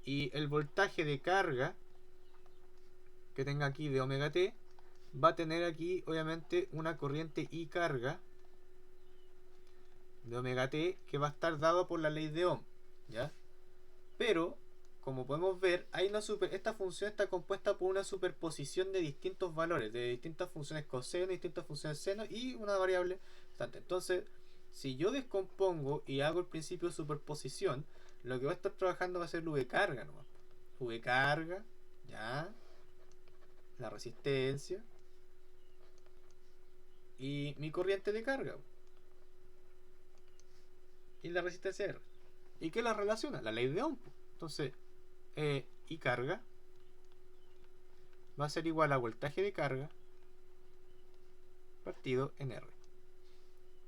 Y el voltaje de carga que tenga aquí de omega t va a tener aquí obviamente una corriente I carga de omega t que va a estar dado por la ley de Ohm, ¿ya? Pero como podemos ver, esta función está compuesta por una superposición de distintos valores, de distintas funciones coseno, distintas funciones seno y una variable constante. Entonces, si yo descompongo y hago el principio de superposición, lo que va a estar trabajando va a ser V carga nomás. V carga, ya, la resistencia y mi corriente de carga y la resistencia R. ¿Y qué la relaciona? La ley de Ohm. Entonces, I carga va a ser igual a voltaje de carga partido en R.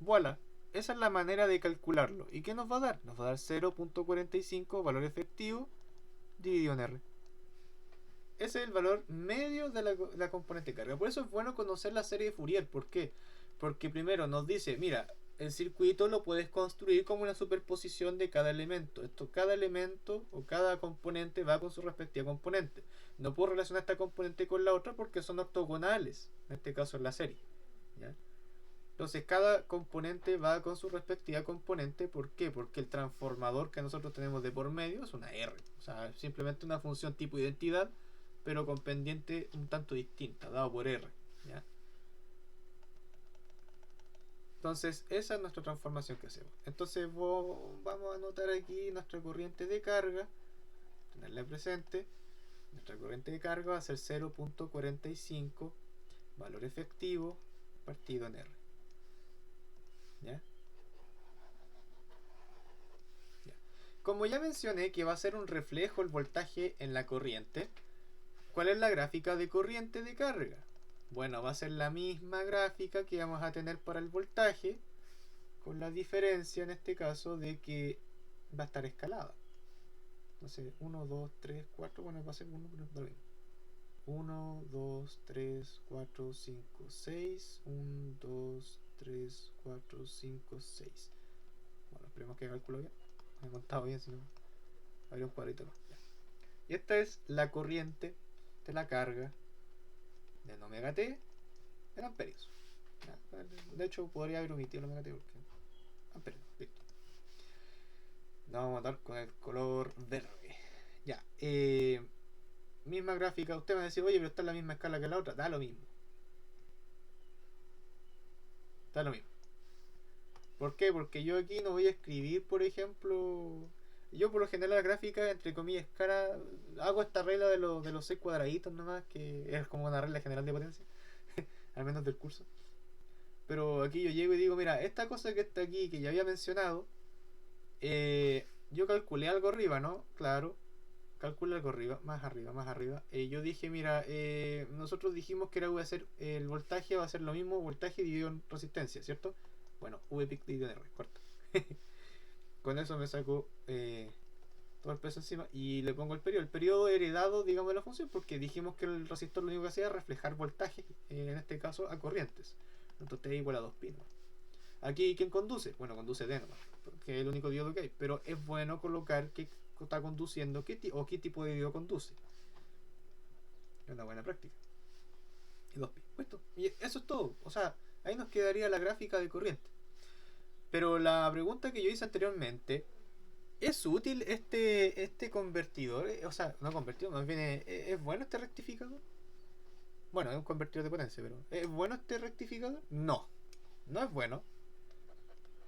Voilà, esa es la manera de calcularlo. ¿Y qué nos va a dar? Nos va a dar 0.45 valor efectivo dividido en R. Ese es el valor medio de la componente carga. Por eso es bueno conocer la serie de Fourier. ¿Por qué? Porque primero nos dice, mira, el circuito lo puedes construir como una superposición de cada elemento. Cada elemento o cada componente va con su respectiva componente. No puedo relacionar esta componente con la otra porque son ortogonales. En este caso es la serie, ¿ya? Entonces cada componente va con su respectiva componente. ¿Por qué? Porque el transformador que nosotros tenemos de por medio es una R. O sea, simplemente una función tipo identidad pero con pendiente un tanto distinta, dado por R, ¿ya? Entonces esa es nuestra transformación que hacemos. Entonces vamos a anotar aquí nuestra corriente de carga, tenerla presente. Nuestra corriente de carga va a ser 0.45 valor efectivo partido en R, ¿ya? Ya. Como ya mencioné que va a ser un reflejo el voltaje en la corriente, ¿cuál es la gráfica de corriente de carga? Bueno, va a ser la misma gráfica que vamos a tener para el voltaje, con la diferencia en este caso de que va a estar escalada. Entonces 1, 2, 3, 4, bueno, va a ser 1, pero da lo mismo. 1, 2, 3, 4, 5, 6. 1, 2, 3, 4, 5, 6. Bueno, esperemos que calculo bien. Me he contado bien, si no habría un cuadrito más. Ya. Y esta es la corriente de la carga de omega t en amperios. Ya. De hecho, podría haber omitido el omega t porque amperios, listo. Nos vamos a dar con el color verde. Ya. Misma gráfica. Usted me va a decir, oye, pero está en la misma escala que la otra. Da lo mismo. Da lo mismo. ¿Por qué? Porque yo aquí no voy a escribir, por ejemplo. Yo por lo general la gráfica, entre comillas, cara, hago esta regla de los 6 cuadraditos nomás, que es como una regla general de potencia, al menos del curso. Pero aquí yo llego y digo, mira, esta cosa que está aquí, que ya había mencionado, yo calculé algo arriba, ¿no? Claro, calculé algo arriba, más arriba, más arriba. Yo dije, mira, nosotros dijimos que era V a ser, el voltaje va a ser lo mismo, voltaje dividido en resistencia, ¿cierto? Bueno, V pic dividido en R, corta. Con eso me saco todo el peso encima y le pongo el periodo. El periodo heredado, digamos, de la función, porque dijimos que el resistor lo único que hacía era reflejar voltaje, en este caso a corrientes. Entonces T igual a 2pi nomás. Aquí, ¿quién conduce? Bueno, conduce D nomás, porque es el único diodo que hay. Pero es bueno colocar que está conduciendo o qué tipo de diodo conduce. Es una buena práctica. Y 2pi. Puesto. Y eso es todo. O sea, ahí nos quedaría la gráfica de corriente. Pero la pregunta que yo hice anteriormente, ¿es útil este convertidor? O sea, no convertidor, más bien ¿es bueno este rectificador? Bueno, es un convertidor de potencia, pero ¿es bueno este rectificador? No, no es bueno.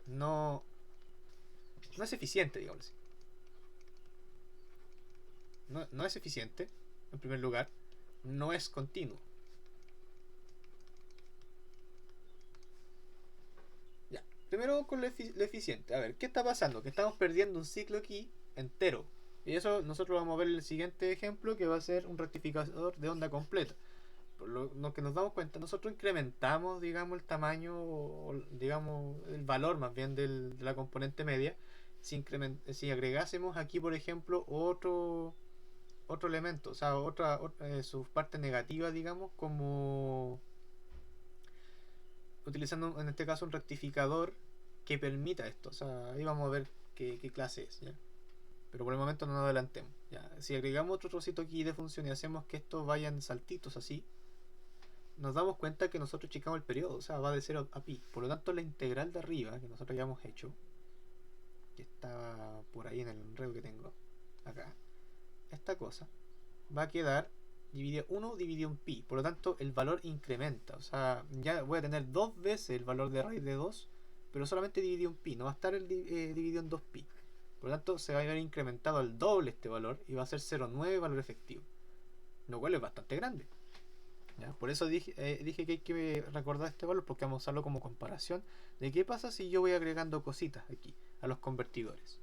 No, no es eficiente, digamos así. No es eficiente, en primer lugar. No es continuo. Ya, primero con lo eficiente. A ver, ¿qué está pasando? Que estamos perdiendo un ciclo aquí entero. Y eso nosotros vamos a ver en el siguiente ejemplo, que va a ser un rectificador de onda completa. Por lo que nos damos cuenta, nosotros incrementamos, digamos, el tamaño, o digamos, el valor más bien de la componente media. Si agregásemos aquí, por ejemplo, otro elemento, o sea, su parte negativa, digamos, como utilizando en este caso un rectificador que permita esto. O sea, ahí vamos a ver qué clase es, ¿ya? Pero por el momento no nos adelantemos, ¿ya? Si agregamos otro trocito aquí de función y hacemos que estos vayan saltitos así, nos damos cuenta que nosotros checamos el periodo, o sea, va de 0 a pi. Por lo tanto, la integral de arriba que nosotros ya hemos hecho, que está por ahí en el enredo que tengo acá, esta cosa va a quedar dividido 1 dividido en pi. Por lo tanto, el valor incrementa. O sea, ya voy a tener dos veces el valor de raíz de 2, pero solamente dividido en pi. No va a estar dividido en 2pi. Por lo tanto, se va a haber incrementado al doble este valor y va a ser 0,9 valor efectivo. Lo cual es bastante grande. ¿Ya? Por eso dije que hay que recordar este valor, porque vamos a usarlo como comparación de qué pasa si yo voy agregando cositas aquí a los convertidores.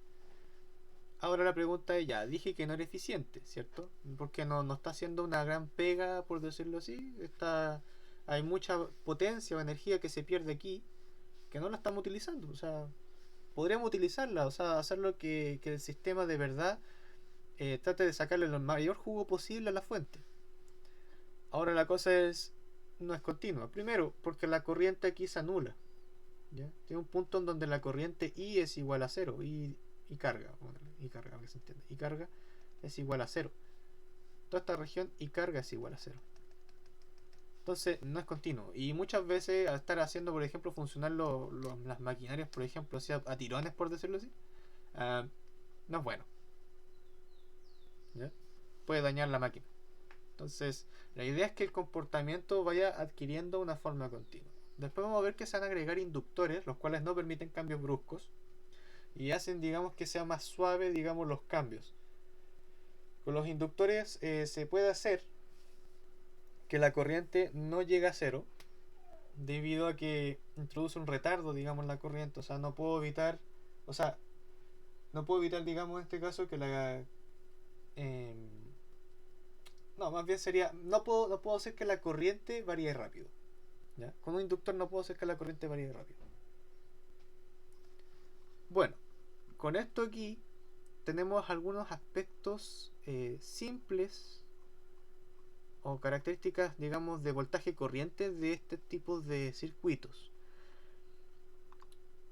Ahora la pregunta es, ya dije que no era eficiente, ¿cierto? Porque no está haciendo una gran pega, por decirlo así. Hay mucha potencia o energía que se pierde aquí que no la estamos utilizando. O sea, podríamos utilizarla, o sea, hacerlo que el sistema de verdad trate de sacarle el mayor jugo posible a la fuente. Ahora la cosa no es continua. Primero, porque la corriente aquí se anula, ¿ya? Tiene un punto en donde la corriente I es igual a 0 y carga, para que se entienda. Y carga es igual a 0. Toda esta región y carga es igual a 0. Entonces no es continuo. Y muchas veces al estar haciendo, por ejemplo, funcionar las maquinarias, por ejemplo, o sea, a tirones, por decirlo así, no es bueno, ¿ya? Puede dañar la máquina. Entonces, la idea es que el comportamiento vaya adquiriendo una forma continua. Después vamos a ver que se van a agregar inductores, los cuales no permiten cambios bruscos y hacen, digamos, que sea más suave, digamos, los cambios. Con los inductores se puede hacer que la corriente no llegue a cero debido a que introduce un retardo, digamos, en la corriente. O sea, no puedo evitar, o sea, no puedo evitar, digamos, en este caso que la... Eh, no, más bien sería, no puedo hacer que la corriente varíe rápido. ¿Ya? Con un inductor no puedo hacer que la corriente varíe rápido. Bueno, con esto aquí tenemos algunos aspectos simples o características, digamos, de voltaje corriente de este tipo de circuitos.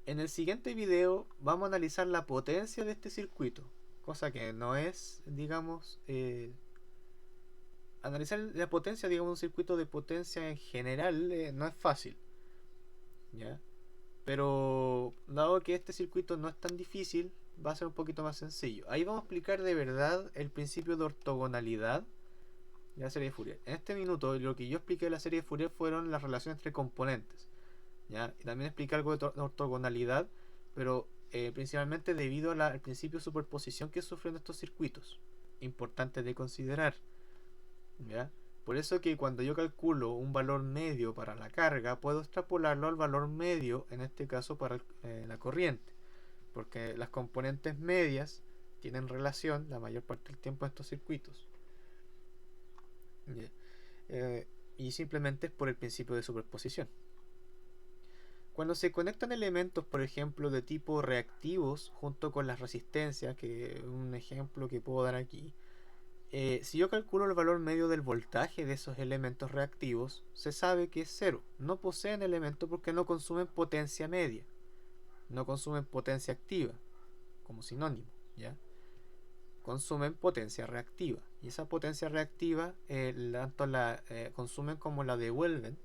En el siguiente video vamos a analizar la potencia de este circuito, cosa que no es, digamos, analizar la potencia, digamos, de un circuito de potencia en general no es fácil, ¿ya? Pero dado que este circuito no es tan difícil, va a ser un poquito más sencillo. Ahí vamos a explicar de verdad el principio de ortogonalidad de la serie de Fourier. En este minuto lo que yo expliqué de la serie de Fourier fueron las relaciones entre componentes, ¿ya? Y también expliqué algo de ortogonalidad, pero principalmente debido al principio de superposición que sufren estos circuitos. Importante de considerar, ¿ya? Por eso que cuando yo calculo un valor medio para la carga, puedo extrapolarlo al valor medio, en este caso para la corriente, porque las componentes medias tienen relación la mayor parte del tiempo en estos circuitos. ¿Ya? Y simplemente es por el principio de superposición. Cuando se conectan elementos, por ejemplo, de tipo reactivos junto con las resistencias, que es un ejemplo que puedo dar aquí, si yo calculo el valor medio del voltaje de esos elementos reactivos, se sabe que es cero. No poseen elemento porque no consumen potencia media, no consumen potencia activa, como sinónimo, ¿ya? Consumen potencia reactiva. Y esa potencia reactiva tanto la consumen como la devuelven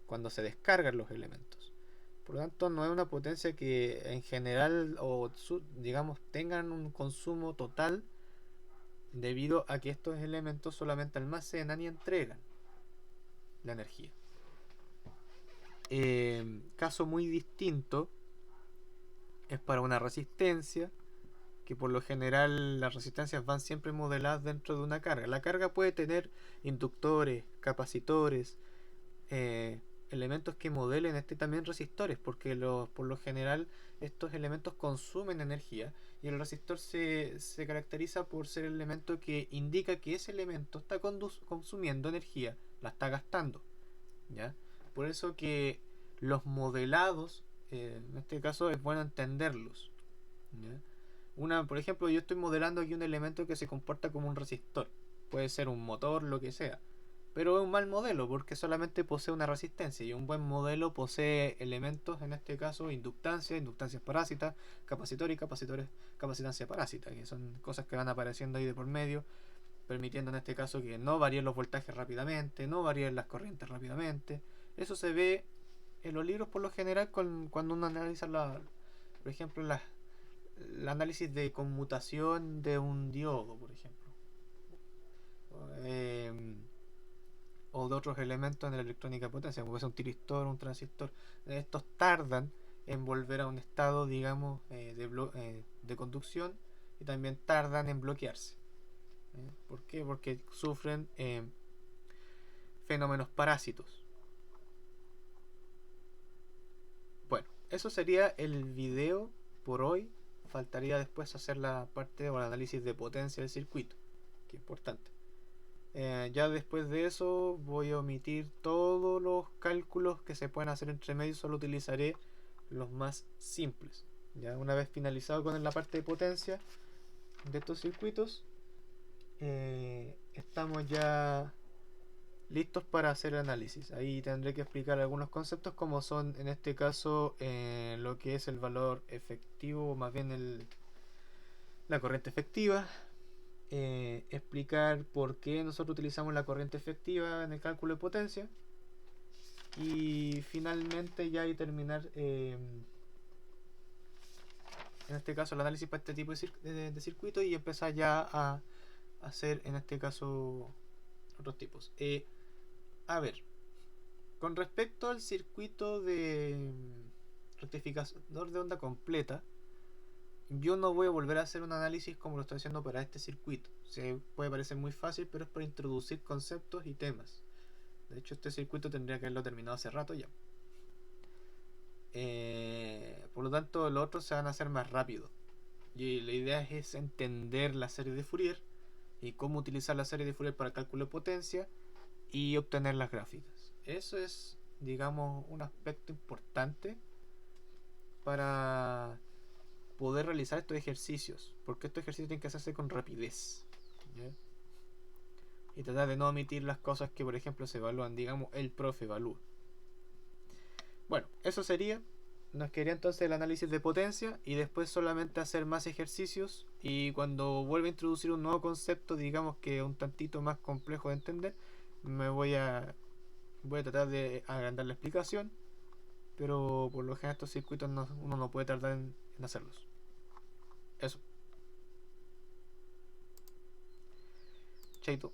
cuando se descargan los elementos. Por lo tanto, no es una potencia que en general o digamos tengan un consumo total, debido a que estos elementos solamente almacenan y entregan la energía. Caso muy distinto es para una resistencia, que por lo general las resistencias van siempre modeladas dentro de una carga. La carga puede tener inductores, capacitores, elementos que modelen también resistores, porque por lo general estos elementos consumen energía y el resistor se caracteriza por ser el elemento que indica que ese elemento está consumiendo energía, la está gastando, ¿ya? Por eso que los modelados, en este caso es bueno entenderlos, ¿ya? Por ejemplo, yo estoy modelando aquí un elemento que se comporta como un resistor, puede ser un motor, lo que sea, pero es un mal modelo porque solamente posee una resistencia, y un buen modelo posee elementos, en este caso inductancias parásitas, capacitores y capacitancia parásita, que son cosas que van apareciendo ahí de por medio, permitiendo en este caso que no varíen los voltajes rápidamente, no varíen las corrientes rápidamente. Eso se ve en los libros por lo general cuando uno analiza por ejemplo, el análisis de conmutación de un diodo, por ejemplo. O de otros elementos en la electrónica de potencia, como puede ser un tiristor o un transistor. Estos tardan en volver a un estado, digamos, de conducción, y también tardan en bloquearse. ¿Por qué? Porque sufren fenómenos parásitos. Bueno, eso sería el video por hoy. Faltaría después hacer la parte o el análisis de potencia del circuito, que es importante. Ya después de eso voy a omitir todos los cálculos que se pueden hacer entre medio, solo utilizaré los más simples. Ya una vez finalizado con la parte de potencia de estos circuitos, estamos ya listos para hacer el análisis. Ahí tendré que explicar algunos conceptos, como son en este caso lo que es el valor efectivo, o más bien la corriente efectiva. Explicar por qué nosotros utilizamos la corriente efectiva en el cálculo de potencia, y finalmente ya terminar en este caso el análisis para este tipo de circuito, y empezar ya a hacer en este caso otros tipos. A ver, con respecto al circuito de rectificador de onda completa, yo no voy a volver a hacer un análisis como lo estoy haciendo para este circuito. Se puede parecer muy fácil, pero es para introducir conceptos y temas. De hecho, este circuito tendría que haberlo terminado hace rato ya. Por lo tanto, los otros se van a hacer más rápido. Y la idea es entender la serie de Fourier y cómo utilizar la serie de Fourier para cálculo de potencia y obtener las gráficas. Eso es, digamos, un aspecto importante para poder realizar estos ejercicios, porque estos ejercicios tienen que hacerse con rapidez, ¿ya? Y tratar de no omitir las cosas que, por ejemplo, se evalúan, digamos, el profe evalúa. Bueno, eso sería. Nos quedaría entonces el análisis de potencia y después solamente hacer más ejercicios, y cuando vuelva a introducir un nuevo concepto, digamos que un tantito más complejo de entender, me voy a tratar de agrandar la explicación, pero por lo general estos circuitos uno no puede tardar en hacerlos. Eso. Chaito.